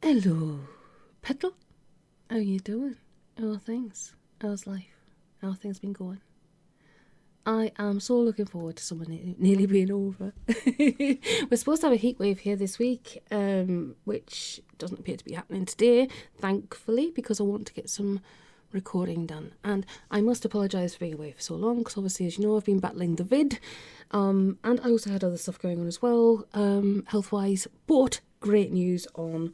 Hello, Petrol. How you doing? How are things? How's life? How have things been going? I am so looking forward to summer nearly being over. We're supposed to have a heat wave here this week, which doesn't appear to be happening today, thankfully, because I want to get some recording done. And I must apologise for being away for so long, because obviously, as you know, I've been battling the vid, and I also had other stuff going on as well, health-wise, but great news on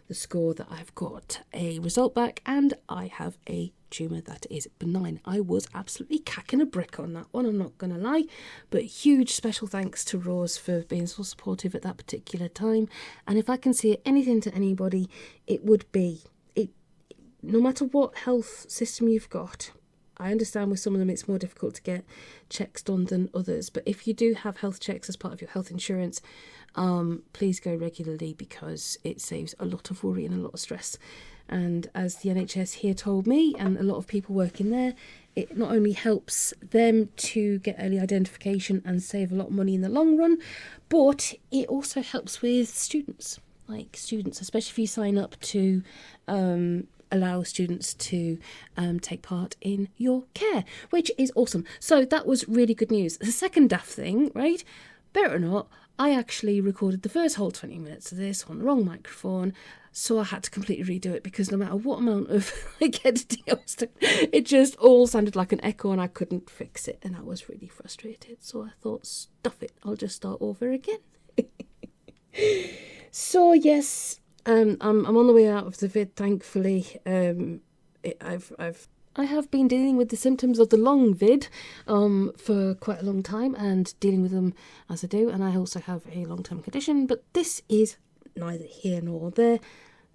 the score that I've got a result back, and I have a tumour that is benign. I was absolutely cacking a brick on that one, I'm not going to lie, but huge special thanks to Rose for being so supportive at that particular time. And if I can say anything to anybody, it would be, no matter what health system you've got, I understand with some of them it's more difficult to get checks done than others, but if you do have health checks as part of your health insurance, please go regularly, because it saves a lot of worry and a lot of stress. And as the NHS here told me, and a lot of people working there, it not only helps them to get early identification and save a lot of money in the long run, but it also helps with students, especially if you sign up to allow students to take part in your care, which is awesome. So that was really good news. The second daft thing, right? Better or not, I actually recorded the first whole 20 minutes of this on the wrong microphone, so I had to completely redo it, because no matter what amount of editing I was doing, it just all sounded like an echo and I couldn't fix it, and I was really frustrated. So I thought, stuff it, I'll just start over again. So yes, I'm on the way out of the vid, thankfully. I have been dealing with the symptoms of the long vid for quite a long time, and dealing with them as I do, and I also have a long-term condition, but this is neither here nor there.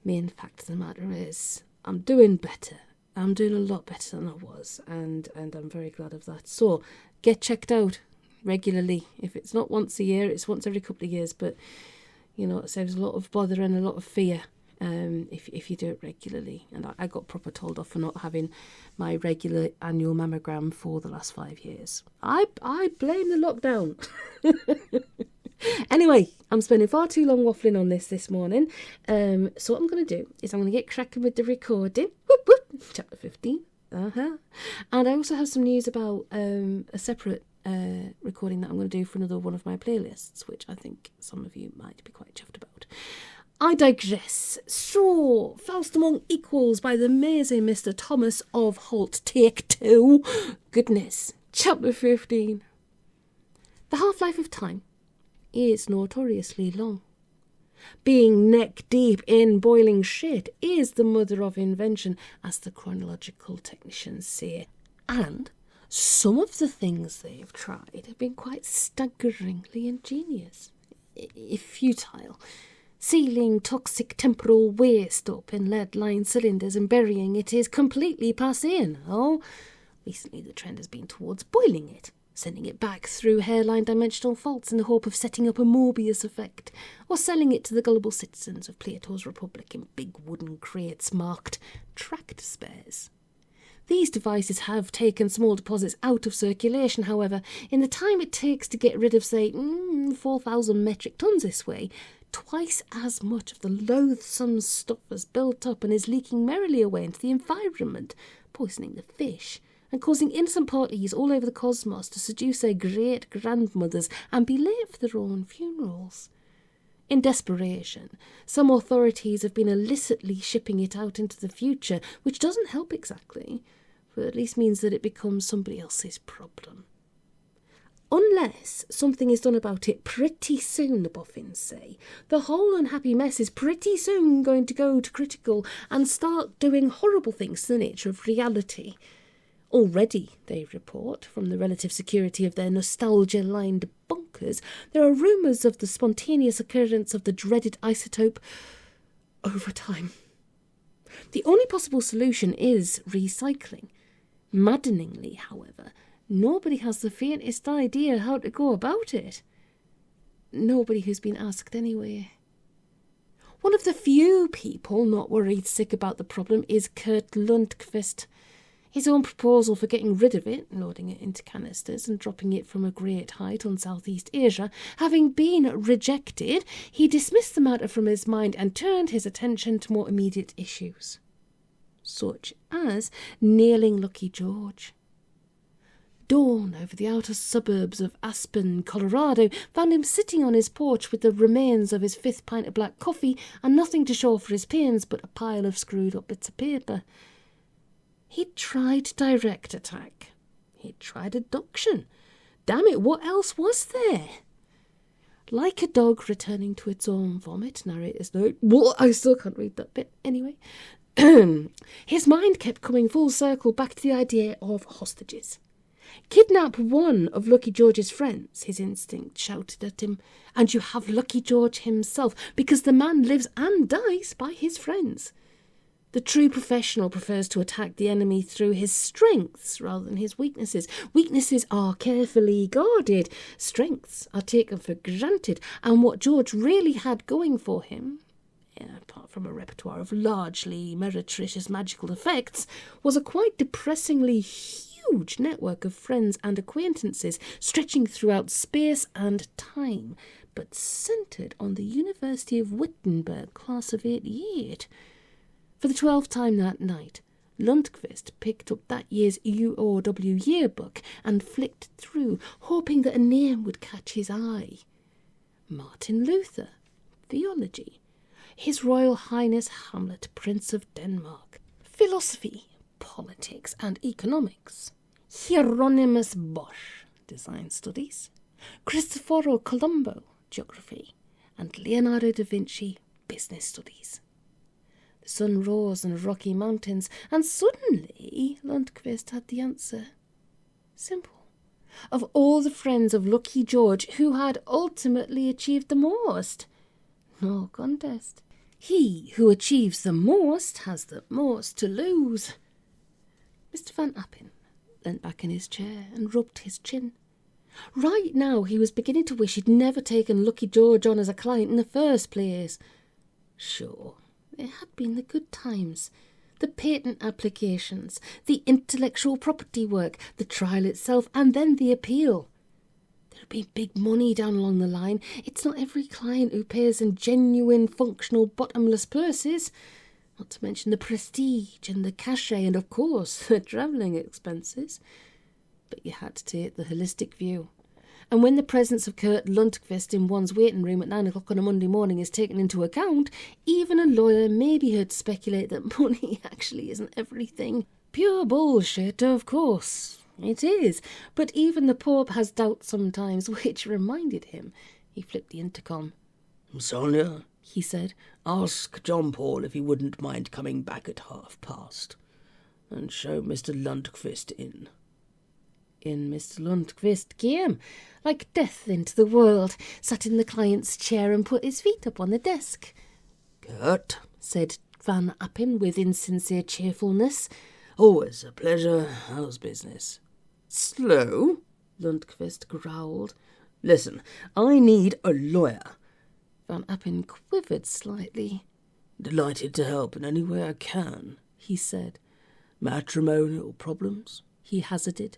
Main fact of the matter is I'm doing better. I'm doing a lot better than I was, and I'm very glad of that. So get checked out regularly. If it's not once a year, it's once every couple of years, but you know, it saves a lot of bother and a lot of fear if you do it regularly. And I got proper told off for not having my regular annual mammogram for the last 5 years. I blame the lockdown. Anyway, I'm spending far too long waffling on this morning. So what I'm going to do is I'm going to get cracking with the recording. Whoop, whoop, chapter 15. And I also have some news about a separate recording that I'm going to do for another one of my playlists, which I think some of you might be quite chuffed about. I digress. So, Faust Among Equals by the amazing Mr. Thomas of Holt, take 2. Goodness. Chapter 15. The half-life of time is notoriously long. Being neck deep in boiling shit is the mother of invention, as the chronological technicians say. And some of the things they've tried have been quite staggeringly ingenious, if futile. Sealing toxic temporal waste up in lead-lined cylinders and burying it is completely passé now. Recently the trend has been towards boiling it, sending it back through hairline dimensional faults in the hope of setting up a Morbius effect, or selling it to the gullible citizens of Plato's Republic in big wooden crates marked tract spares. These devices have taken small deposits out of circulation, however. In the time it takes to get rid of, say, 4,000 metric tons this way, twice as much of the loathsome stuff has built up and is leaking merrily away into the environment, poisoning the fish, and causing innocent parties all over the cosmos to seduce their great-grandmothers and be late for their own funerals. In desperation, some authorities have been illicitly shipping it out into the future, which doesn't help exactly, but at least means that it becomes somebody else's problem. Unless something is done about it pretty soon, the boffins say, the whole unhappy mess is pretty soon going to go to critical and start doing horrible things to the nature of reality. Already, they report, from the relative security of their nostalgia-lined bunkers, there are rumours of the spontaneous occurrence of the dreaded isotope over time. The only possible solution is recycling. Maddeningly, however, nobody has the faintest idea how to go about it. Nobody who's been asked anyway. One of the few people not worried sick about the problem is Kurt Lundqvist. His own proposal for getting rid of it, loading it into canisters and dropping it from a great height on Southeast Asia, having been rejected, he dismissed the matter from his mind and turned his attention to more immediate issues, such as nailing Lucky George. Dawn over the outer suburbs of Aspen, Colorado, found him sitting on his porch with the remains of his 5th pint of black coffee and nothing to show for his pains but a pile of screwed-up bits of paper. He'd tried direct attack. He'd tried abduction. Damn it, what else was there? Like a dog returning to its own vomit, narrator's note. What? I still can't read that bit. Anyway. His mind kept coming full circle back to the idea of hostages. Kidnap one of Lucky George's friends, his instinct shouted at him, and you have Lucky George himself, because the man lives and dies by his friends. The true professional prefers to attack the enemy through his strengths rather than his weaknesses. Weaknesses are carefully guarded. Strengths are taken for granted. And what George really had going for him, apart from a repertoire of largely meretricious magical effects, was a quite depressingly huge network of friends and acquaintances stretching throughout space and time, but centred on the University of Wittenberg class of '88. For the 12th time that night, Lundqvist picked up that year's UOW yearbook and flicked through, hoping that a name would catch his eye. Martin Luther, theology. His Royal Highness Hamlet, Prince of Denmark, philosophy, politics and economics. Hieronymus Bosch, design studies. Cristoforo Colombo, geography. And Leonardo da Vinci, business studies. The sun rose on the Rocky Mountains, and suddenly Lundqvist had the answer. Simple. Of all the friends of Lucky George, who had ultimately achieved the most? No contest. He who achieves the most has the most to lose. Mr. Van Appen leant back in his chair and rubbed his chin. Right now he was beginning to wish he'd never taken Lucky George on as a client in the first place. Sure. It had been the good times, the patent applications, the intellectual property work, the trial itself, and then the appeal. There'd be big money down along the line. It's not every client who pays in genuine, functional, bottomless purses, not to mention the prestige and the cachet and, of course, the travelling expenses. But you had to take the holistic view. And when the presence of Kurt Lundqvist in one's waiting room at 9 o'clock on a Monday morning is taken into account, even a lawyer may be heard to speculate that money actually isn't everything. Pure bullshit, of course. It is. But even the Pope has doubts sometimes, which reminded him. He flipped the intercom. Sonia, he said, ask John Paul if he wouldn't mind coming back at past, and show Mr. Lundqvist in. In Mr. Lundqvist came, like death into the world, sat in the client's chair and put his feet up on the desk. Kurt, said Van Appen with insincere cheerfulness. Always a pleasure. How's business? Slow, Lundqvist growled. Listen, I need a lawyer. Van Appen quivered slightly. Delighted to help in any way I can, he said. Matrimonial problems? He hazarded.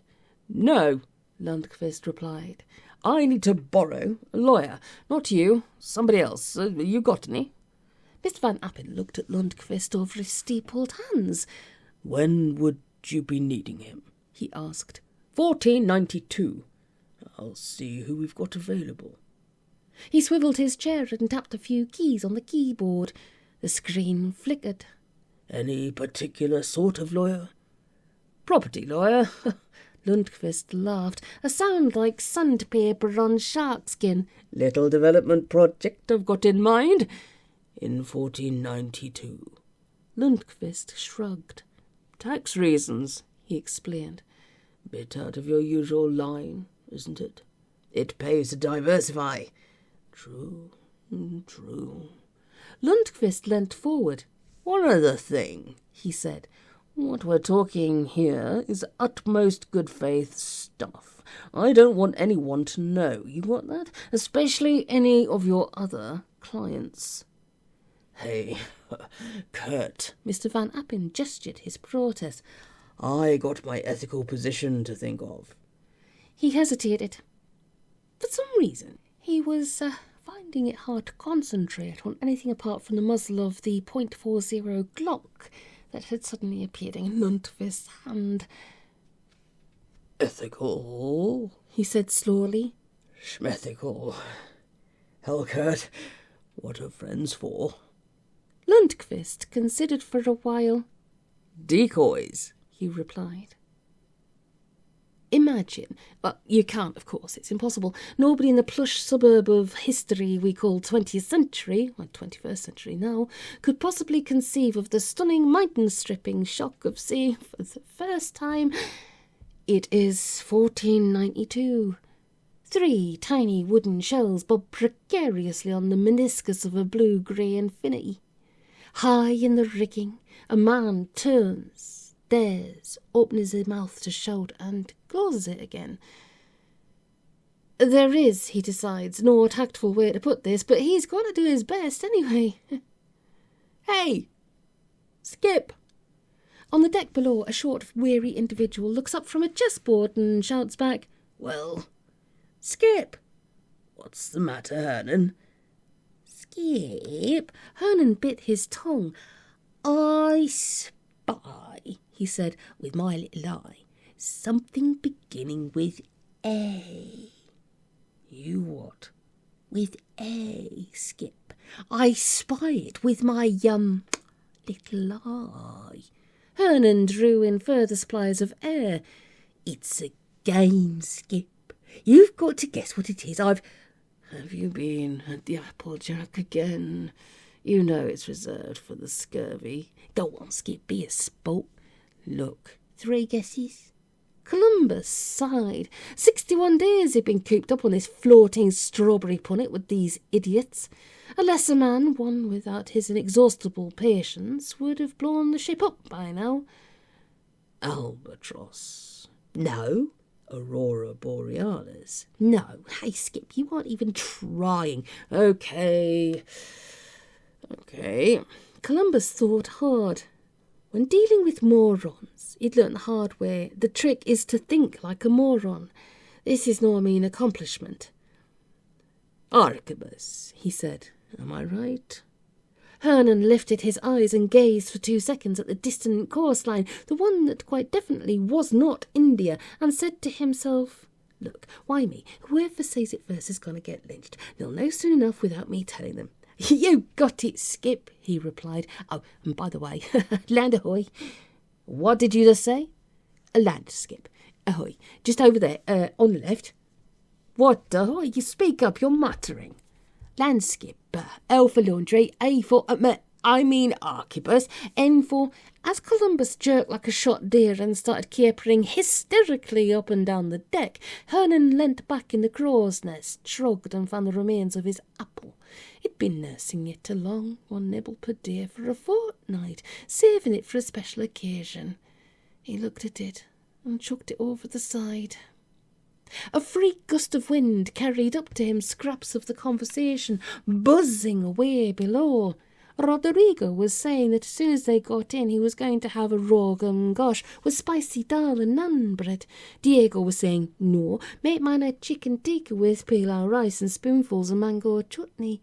No, Lundqvist replied. I need to borrow a lawyer. Not you, somebody else. You got any? Mr. Van Appen looked at Lundqvist over his steepled hands. When would you be needing him? He asked. 1492. I'll see who we've got available. He swivelled his chair and tapped a few keys on the keyboard. The screen flickered. Any particular sort of lawyer? Property lawyer. Lundqvist laughed, a sound like sandpaper on shark skin. Little development project I've got in mind. In 1492. Lundqvist shrugged. Tax reasons, he explained. Bit out of your usual line, isn't it? It pays to diversify. True. Lundqvist leant forward. One other thing, he said. What we're talking here is utmost good faith stuff. I don't want anyone to know. You want that? Especially any of your other clients. Hey, Kurt. Mr. Van Appen gestured his protest. I got my ethical position to think of. He hesitated. For some reason, he was finding it hard to concentrate on anything apart from the muzzle of the .40 Glock that had suddenly appeared in Lundqvist's hand. Ethical, he said slowly. Schmethical. Helkert, what are friends for? Lundqvist considered for a while. Decoys, he replied. Imagine, well, you can't, of course, it's impossible. Nobody in the plush suburb of history we call 20th century, like 21st century now, could possibly conceive of the stunning mountain-stripping shock of seeing for the first time. It is 1492. 3 tiny wooden shells bob precariously on the meniscus of a blue-grey Infinity. High in the rigging, a man turns, stares, opens his mouth to shout, and closes it again. There is, he decides, no tactful way to put this, but he's got to do his best anyway. Hey! Skip! On the deck below, a short, weary individual looks up from a chessboard and shouts back, Well, Skip! What's the matter, Hernan? Skip? Hernan bit his tongue. I spy, he said, with my little eye, something beginning with A. You what? With A, Skip. I spy it with my, little eye. Hernan drew in further supplies of air. It's a game, Skip. You've got to guess what it is. Have you been at the Applejack again? You know it's reserved for the scurvy. Go on, Skip, be a sport. Look, 3 guesses. Columbus sighed. 61 days he'd been cooped up on this floating strawberry punnet with these idiots. A lesser man, one without his inexhaustible patience, would have blown the ship up by now. Albatross. No. Aurora Borealis. No. Hey, Skip, you aren't even trying. Okay. Columbus thought hard. When dealing with morons, he'd learnt the hard way. The trick is to think like a moron. This is no mean accomplishment. Arquebus, he said. Am I right? Hernan lifted his eyes and gazed for 2 seconds at the distant coastline, the one that quite definitely was not India, and said to himself, Look, why me? Whoever says it first is going to get lynched. They'll know soon enough without me telling them. You got it, Skip, he replied. Oh, and by the way, land ahoy. What did you just say? Land, Skip. Ahoy. Just over there, on the left. What ahoy? You speak up, you're muttering. Land, Skip. L for laundry, A for... Arquebus, N for... As Columbus jerked like a shot deer and started capering hysterically up and down the deck, Hernan leant back in the crow's nest, shrugged and found the remains of his apple. He'd been nursing it along, 1 nibble per day for a fortnight, saving it for a special occasion. He looked at it and chucked it over the side. A freak gust of wind carried up to him scraps of the conversation, buzzing away below. Rodrigo was saying that as soon as they got in, he was going to have a rogan gosh with spicy dal and naan bread. Diego was saying, no, make mine a chicken tikka with pilau rice and spoonfuls of mango chutney.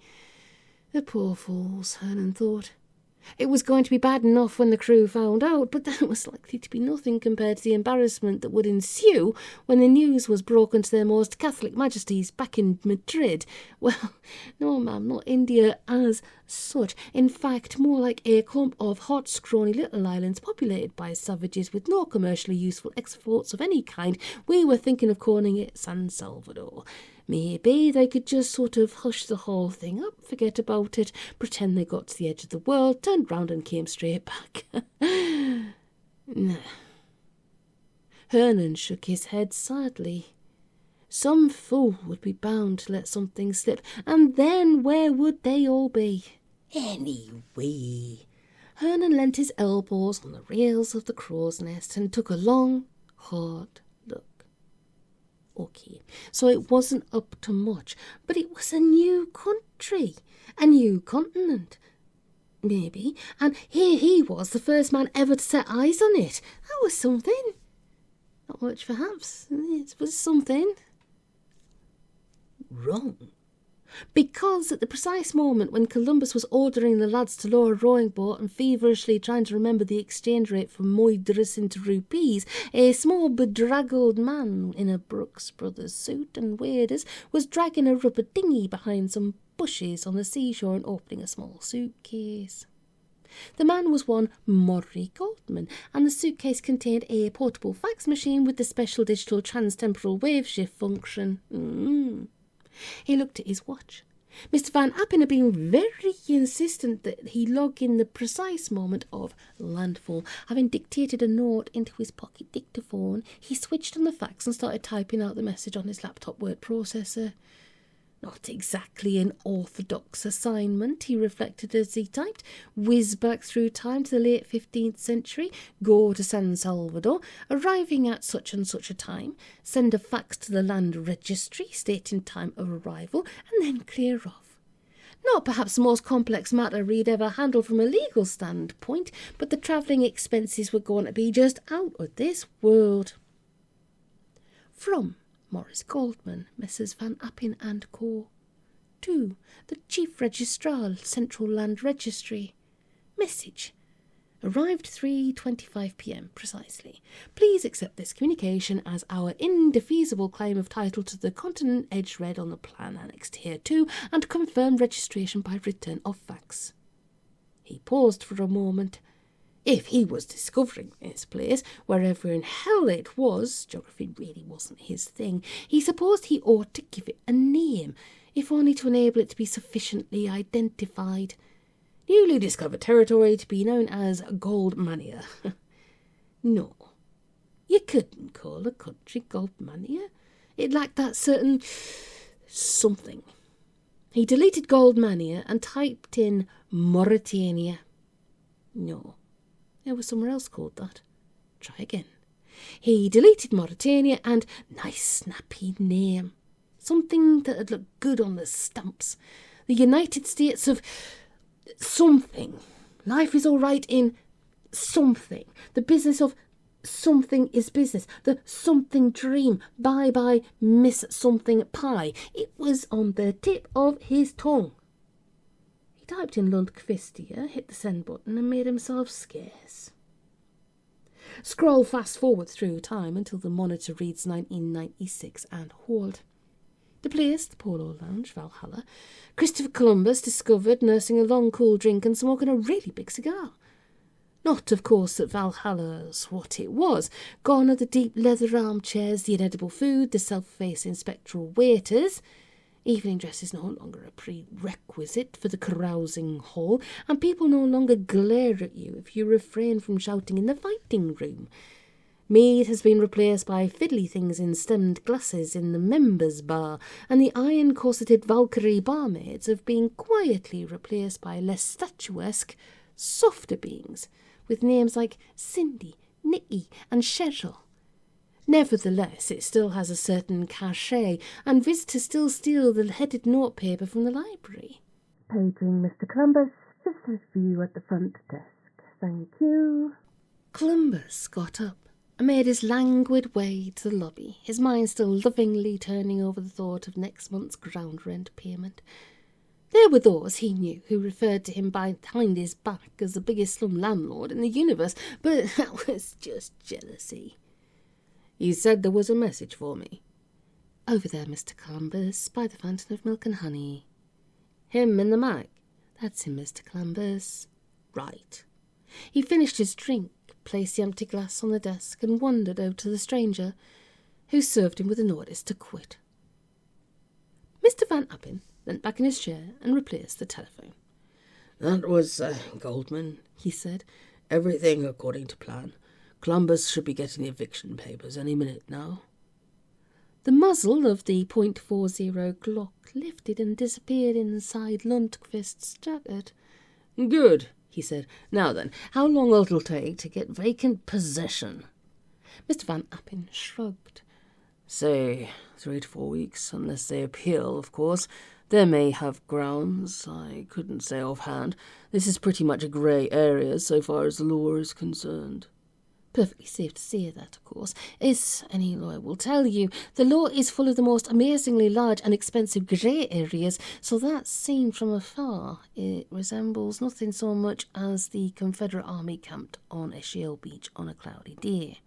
The poor fools, Hernan thought. It was going to be bad enough when the crew found out, but that was likely to be nothing compared to the embarrassment that would ensue when the news was broken to their most Catholic Majesties back in Madrid. Well, no, ma'am, not India as such. In fact, more like a clump of hot, scrawny little islands populated by savages with no commercially useful exports of any kind. We were thinking of calling it San Salvador. Maybe they could just sort of hush the whole thing up, forget about it, pretend they got to the edge of the world, turned round and came straight back. Nah. Hernan shook his head sadly. Some fool would be bound to let something slip, and then where would they all be? Anyway, Hernan leant his elbows on the rails of the crow's nest and took a long, hard look. Okay, so it wasn't up to much, but it was a new country, a new continent. maybe, and here he was, the first man ever to set eyes on it. That was something. Not much, perhaps. It was something. Wrong. Because at the precise moment when Columbus was ordering the lads to lower a rowing boat and feverishly trying to remember the exchange rate from moidras into rupees, a small bedraggled man in a Brooks Brothers suit and waders was dragging a rubber dinghy behind some bushes on the seashore and opening a small suitcase. The man was one Murray Goldman, and the suitcase contained a portable fax machine with the special digital trans-temporal wave shift function. He looked at his watch. Mr. Van Appen had been very insistent that he log in the precise moment of landfall. Having dictated a note into his pocket dictaphone, he switched on the fax and started typing out the message on his laptop word processor. Not exactly an orthodox assignment, he reflected as he typed. Whiz back through time to the late 15th century, go to San Salvador, arriving at such and such a time, send a fax to the land registry stating time of arrival, and then clear off. Not perhaps the most complex matter he'd ever handled from a legal standpoint, but the travelling expenses were going to be just out of this world. From Morris Goldman, Messrs. Van Appen and Co. To the Chief Registrar, Central Land Registry. Message. Arrived 3:25 p.m. precisely. Please accept this communication as our indefeasible claim of title to the continent edge read on the plan annexed hereto, and confirm registration by return of fax. He paused for a moment. If he was discovering this place, wherever in hell it was, geography really wasn't his thing, he supposed he ought to give it a name, if only to enable it to be sufficiently identified. Newly discovered territory to be known as Goldmania. No, you couldn't call a country Goldmania. It lacked that certain something. He deleted Goldmania and typed in Mauritania. No. There was somewhere else called that. Try again. He deleted Mauritania and nice snappy name. Something that'd look good on the stamps. The United States of something. Life is all right in something. The business of something is business. The something dream. Bye-bye Miss Something Pie. It was on the tip of his tongue. He typed in Lundqvistia, hit the send button and made himself scarce. Scroll fast forward through time until the monitor reads 1996 and hold. The place, the Polo Lounge, Valhalla. Christopher Columbus discovered nursing a long cool drink and smoking a really big cigar. Not, of course, that Valhalla's what it was. Gone are the deep leather armchairs, the inedible food, the self-facing spectral waiters. Evening dress is no longer a prerequisite for the carousing hall, and people no longer glare at you if you refrain from shouting in the fighting room. Mead has been replaced by fiddly things in stemmed glasses in the members' bar, and the iron-corseted Valkyrie barmaids have been quietly replaced by less statuesque, softer beings, with names like Cindy, Nikki and Cheryl. Nevertheless, it still has a certain cachet, and visitors still steal the headed notepaper from the library. Paging Mr. Columbus, visitor's view at the front desk. Thank you. Columbus got up and made his languid way to the lobby, his mind still lovingly turning over the thought of next month's ground rent payment. There were those, he knew, who referred to him behind his back as the biggest slum landlord in the universe, but that was just jealousy. You said there was a message for me. Over there, Mr. Columbus, by the fountain of milk and honey. Him in the mag? That's him, Mr. Columbus. Right. He finished his drink, placed the empty glass on the desk, and wandered over to the stranger, who served him with a notice to quit. Mr. Van Appen leant back in his chair and replaced the telephone. That was Goldman, he said. Everything according to plan. Columbus should be getting the eviction papers any minute now. The muzzle of the .40 Glock lifted and disappeared inside Lundqvist's jacket. Good, he said. Now then, how long it'll take to get vacant possession? Mr. Van Appen shrugged. Say 3 to 4 weeks, unless they appeal, of course. There may have grounds, I couldn't say offhand. This is pretty much a grey area so far as the law is concerned. Perfectly safe to say that, of course. As any lawyer will tell you, the law is full of the most amazingly large and expensive grey areas, so that, seen from afar, it resembles nothing so much as the Confederate army camped on a shale beach on a cloudy day.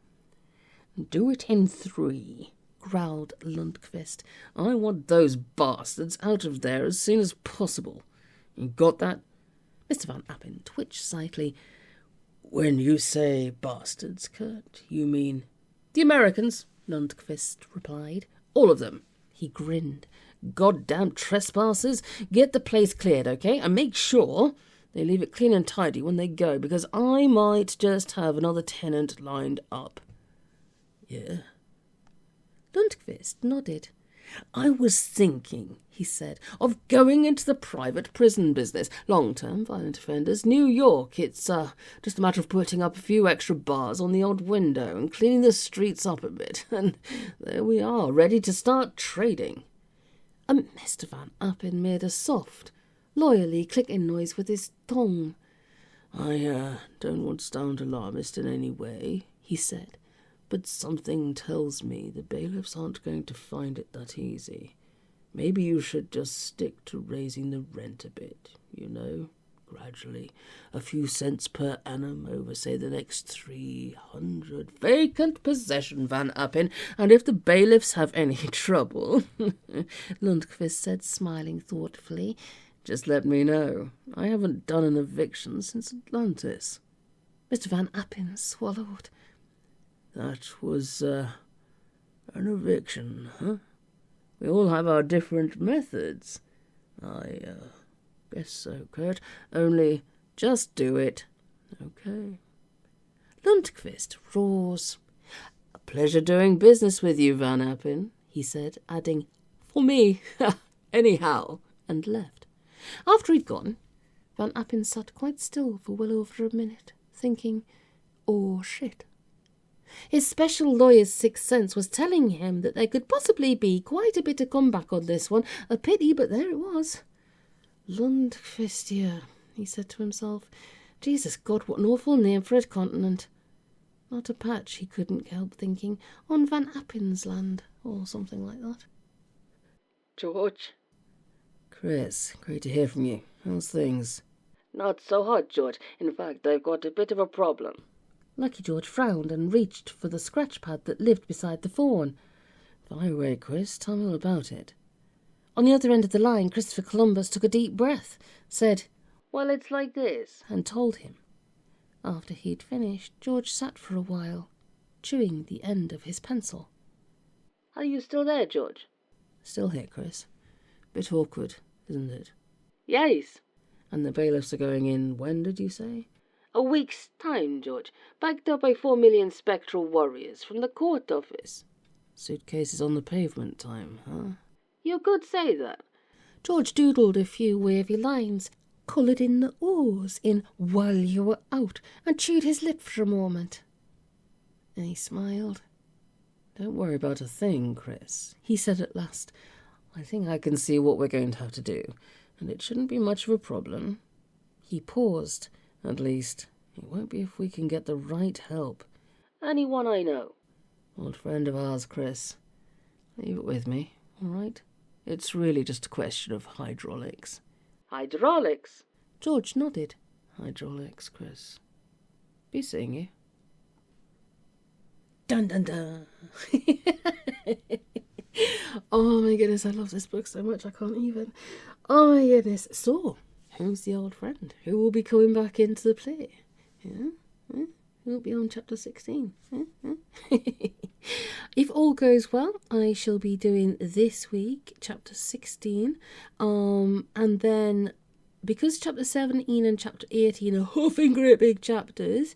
Do it in 3, growled Lundqvist. I want those bastards out of there as soon as possible. You got that? Mr. Van Appen twitched slightly. When you say bastards, Kurt, you mean... The Americans, Lundqvist replied. All of them. He grinned. Goddamn trespassers. Get the place cleared, okay? And make sure they leave it clean and tidy when they go, because I might just have another tenant lined up. Yeah? Lundqvist nodded. I was thinking, he said, of going into the private prison business. Long-term violent offenders, New York. It's just a matter of putting up a few extra bars on the odd window and cleaning the streets up a bit. And there we are, ready to start trading. Mr. Van Appen made a soft, lawyerly clicking noise with his tongue. I don't want to sound alarmist in any way, he said. But something tells me the bailiffs aren't going to find it that easy. Maybe you should just stick to raising the rent a bit, gradually. A few cents per annum over, say, the next 300. Vacant possession, Van Appen, and if the bailiffs have any trouble, Lundqvist said, smiling thoughtfully, just let me know. I haven't done an eviction since Atlantis. Mr. Van Appen swallowed. That was, an eviction, huh? We all have our different methods. I, guess so, Kurt. Only just do it. Okay. Lundqvist rose. A pleasure doing business with you, Van Appen, he said, adding, for me, anyhow, and left. After he'd gone, Van Appen sat quite still for well over a minute, thinking, oh, shit. His special lawyer's sixth sense was telling him that there could possibly be quite a bit of comeback on this one. A pity, but there it was. Lundqvist, yeah, he said to himself. Jesus God, what an awful name for a continent. Not a patch, he couldn't help thinking, on Van Appen's land, or something like that. George? Chris, great to hear from you. How's things? Not so hot, George. In fact, I've got a bit of a problem. Lucky George frowned and reached for the scratch pad that lived beside the phone. Fire away, Chris. Tell me all about it. On the other end of the line, Christopher Columbus took a deep breath, said, well, it's like this, and told him. After he'd finished, George sat for a while, chewing the end of his pencil. Are you still there, George? Still here, Chris. Bit awkward, isn't it? Yes. And the bailiffs are going in when, did you say? A week's time, George, backed up by 4 million spectral warriors from the court office. Suitcases on the pavement time, huh? You could say that. George doodled a few wavy lines, coloured in the O's in while you were out, and chewed his lip for a moment. And he smiled. Don't worry about a thing, Chris, he said at last. I think I can see what we're going to have to do, and it shouldn't be much of a problem. He paused. At least, it won't be if we can get the right help. Anyone I know. Old friend of ours, Chris. Leave it with me, all right? It's really just a question of hydraulics. Hydraulics? George nodded. Hydraulics, Chris. Be seeing you. Dun dun dun. Oh my goodness, I love this book so much I can't even. Oh my goodness. So, who's the old friend? Who will be coming back into the play? Yeah? Who will be on chapter 16? If all goes well, I shall be doing this week chapter 16. And then, because chapter 17 and chapter 18 are huffing great big chapters,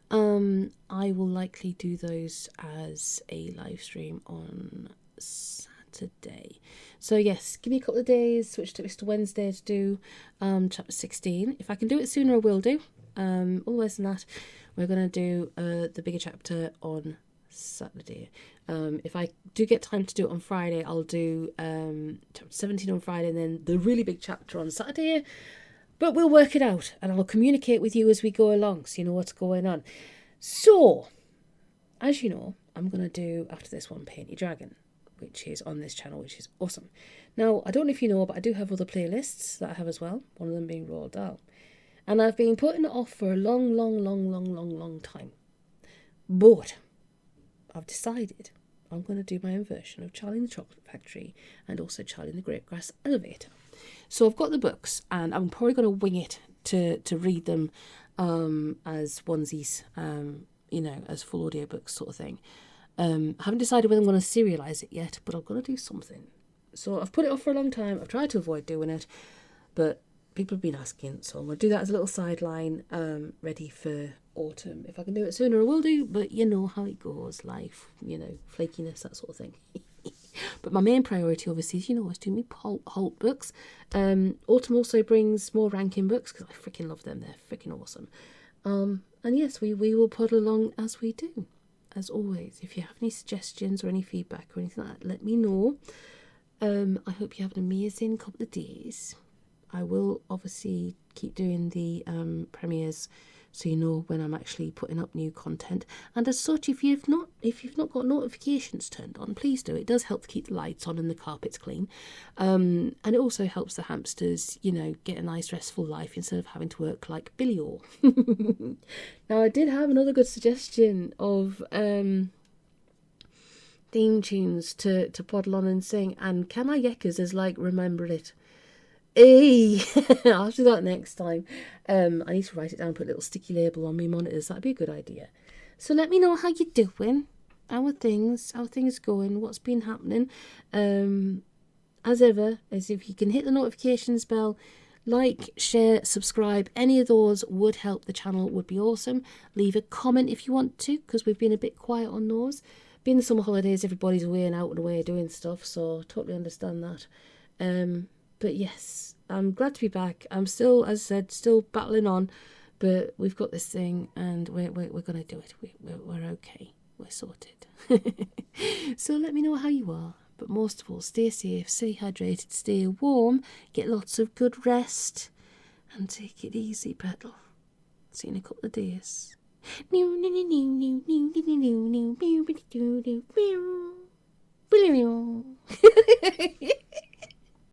I will likely do those as a live stream on Saturday. So yes, give me a couple of days, switch to Wednesday to do chapter 16. If I can do it sooner, I will do. Otherwise than that, we're going to do the bigger chapter on Saturday. If I do get time to do it on Friday, I'll do chapter 17 on Friday and then the really big chapter on Saturday. But we'll work it out and I'll communicate with you as we go along so you know what's going on. So, as you know, I'm going to do, after this one, Paint Your Dragon, which is on this channel, which is awesome. Now, I don't know if you know, but I do have other playlists that I have as well, one of them being Roald Dahl. And I've been putting it off for a long time. But I've decided I'm going to do my own version of Charlie and the Chocolate Factory and also Charlie and the Grapegrass Elevator. So I've got the books and I'm probably going to wing it to read them as onesies, as full audiobooks sort of thing. I haven't decided whether I'm going to serialise it yet, but I'm going to do something. So I've put it off for a long time. I've tried to avoid doing it, but people have been asking, so I'm going to do that as a little sideline, ready for autumn. If I can do it sooner, I will do, but you know how it goes, life, flakiness, that sort of thing. But my main priority, obviously, is doing me Holt books. Autumn also brings more ranking books, because I freaking love them. They're freaking awesome. And yes, we will puddle along as we do. As always, if you have any suggestions or any feedback or anything like that, let me know. I hope you have an amazing couple of days. I will obviously keep doing the premieres, so you know when I'm actually putting up new content. And as such, if you've not got notifications turned on, please do. It does help to keep the lights on and the carpets clean, and it also helps the hamsters, get a nice restful life instead of having to work like Billy Orr. Now, I did have another good suggestion of theme tunes to poddle on and sing, and Can I Yeckers has remember it. Hey, I'll do that next time. I need to write it down and put a little sticky label on my monitors. That'd be a good idea. So let me know how you're doing, how things going, what's been happening. As ever, as if you can hit the notifications bell, like, share, subscribe, any of those would help the channel, would be awesome. Leave a comment if you want to, because we've been a bit quiet on those. Being the summer holidays, everybody's away and out and away doing stuff, so totally understand that. But yes, I'm glad to be back. I'm still, as I said, still battling on, but we've got this thing and we're going to do it. We're okay. We're sorted. So let me know how you are. But most of all, stay safe, stay hydrated, stay warm, get lots of good rest, and take it easy, Petal. See you in a couple of days.